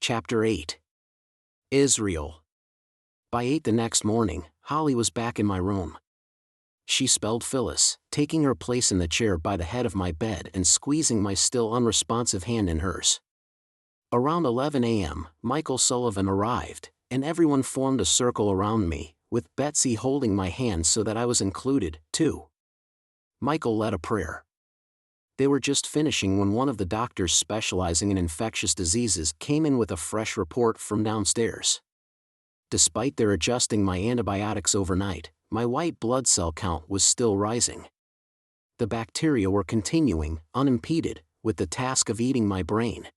Chapter 8. Israel. By 8 the next morning, Holly was back in my room. She spelled Phyllis, taking her place in the chair by the head of my bed and squeezing my still unresponsive hand in hers. Around 11 a.m., Michael Sullivan arrived, and everyone formed a circle around me, with Betsy holding my hand so that I was included, too. Michael led a prayer. They were just finishing when one of the doctors specializing in infectious diseases came in with a fresh report from downstairs. Despite their adjusting my antibiotics overnight, my white blood cell count was still rising. The bacteria were continuing, unimpeded, with the task of eating my brain.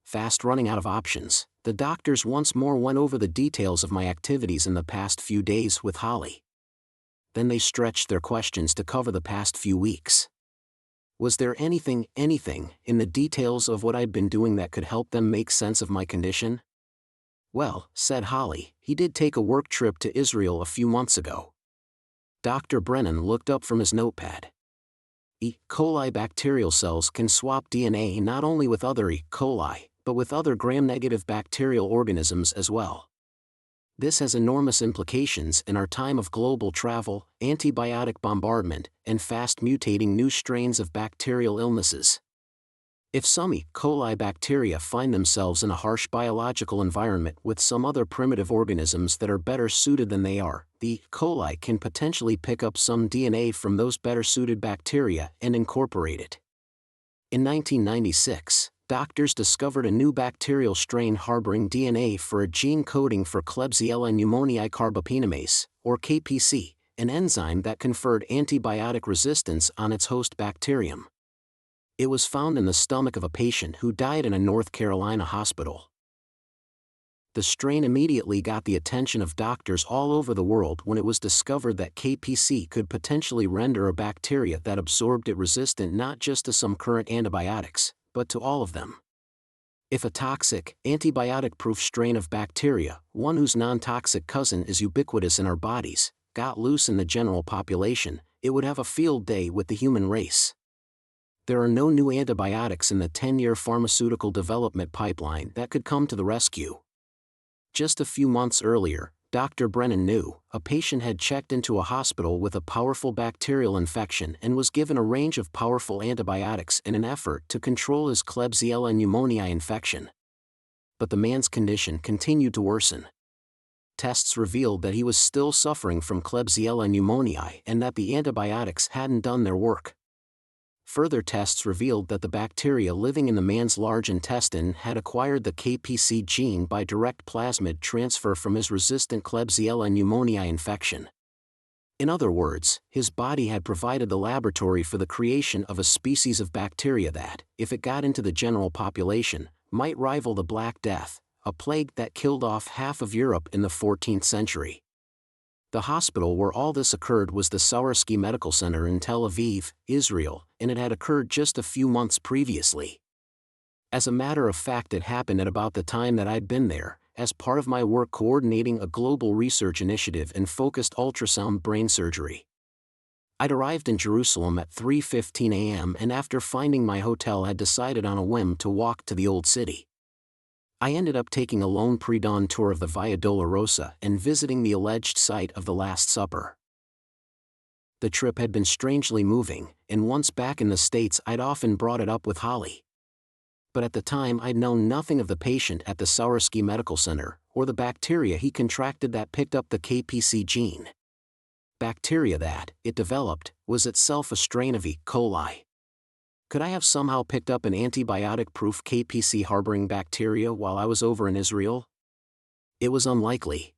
Fast running out of options, the doctors once more went over the details of my activities in the past few days with Holly. Then they stretched their questions to cover the past few weeks. Was there anything in the details of what I'd been doing that could help them make sense of my condition? Well, said Holly, he did take a work trip to Israel a few months ago. Dr. Brennan looked up from his notepad. E. coli bacterial cells can swap DNA not only with other E. coli, but with other gram-negative bacterial organisms as well. This has enormous implications in our time of global travel, antibiotic bombardment, and fast-mutating new strains of bacterial illnesses. If some E. coli bacteria find themselves in a harsh biological environment with some other primitive organisms that are better suited than they are, the E. coli can potentially pick up some DNA from those better-suited bacteria and incorporate it. In 1996, doctors discovered a new bacterial strain harboring DNA for a gene coding for Klebsiella pneumoniae carbapenemase, or KPC, an enzyme that conferred antibiotic resistance on its host bacterium. It was found in the stomach of a patient who died in a North Carolina hospital. The strain immediately got the attention of doctors all over the world when it was discovered that KPC could potentially render a bacteria that absorbed it resistant not just to some current antibiotics, but to all of them. If a toxic, antibiotic-proof strain of bacteria, one whose non-toxic cousin is ubiquitous in our bodies, got loose in the general population, it would have a field day with the human race. There are no new antibiotics in the 10-year pharmaceutical development pipeline that could come to the rescue. Just a few months earlier, Dr. Brennan knew a patient had checked into a hospital with a powerful bacterial infection and was given a range of powerful antibiotics in an effort to control his Klebsiella pneumoniae infection. But the man's condition continued to worsen. Tests revealed that he was still suffering from Klebsiella pneumoniae and that the antibiotics hadn't done their work. Further tests revealed that the bacteria living in the man's large intestine had acquired the KPC gene by direct plasmid transfer from his resistant Klebsiella pneumoniae infection. In other words, his body had provided the laboratory for the creation of a species of bacteria that, if it got into the general population, might rival the Black Death, a plague that killed off half of Europe in the 14th century. The hospital where all this occurred was the Sourasky Medical Center in Tel Aviv, Israel, and it had occurred just a few months previously. As a matter of fact, it happened at about the time that I'd been there, as part of my work coordinating a global research initiative in focused ultrasound brain surgery. I'd arrived in Jerusalem at 3:15 a.m. and after finding my hotel had decided on a whim to walk to the Old City. I ended up taking a lone pre-dawn tour of the Via Dolorosa and visiting the alleged site of the Last Supper. The trip had been strangely moving, and once back in the States I'd often brought it up with Holly. But at the time I'd known nothing of the patient at the Sourasky Medical Center, or the bacteria he contracted that picked up the KPC gene. Bacteria that, it developed, was itself a strain of E. coli. Could I have somehow picked up an antibiotic-proof KPC-harboring bacteria while I was over in Israel? It was unlikely.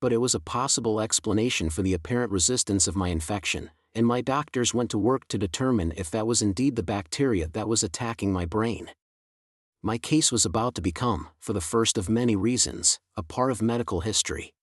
But it was a possible explanation for the apparent resistance of my infection, and my doctors went to work to determine if that was indeed the bacteria that was attacking my brain. My case was about to become, for the first of many reasons, a part of medical history.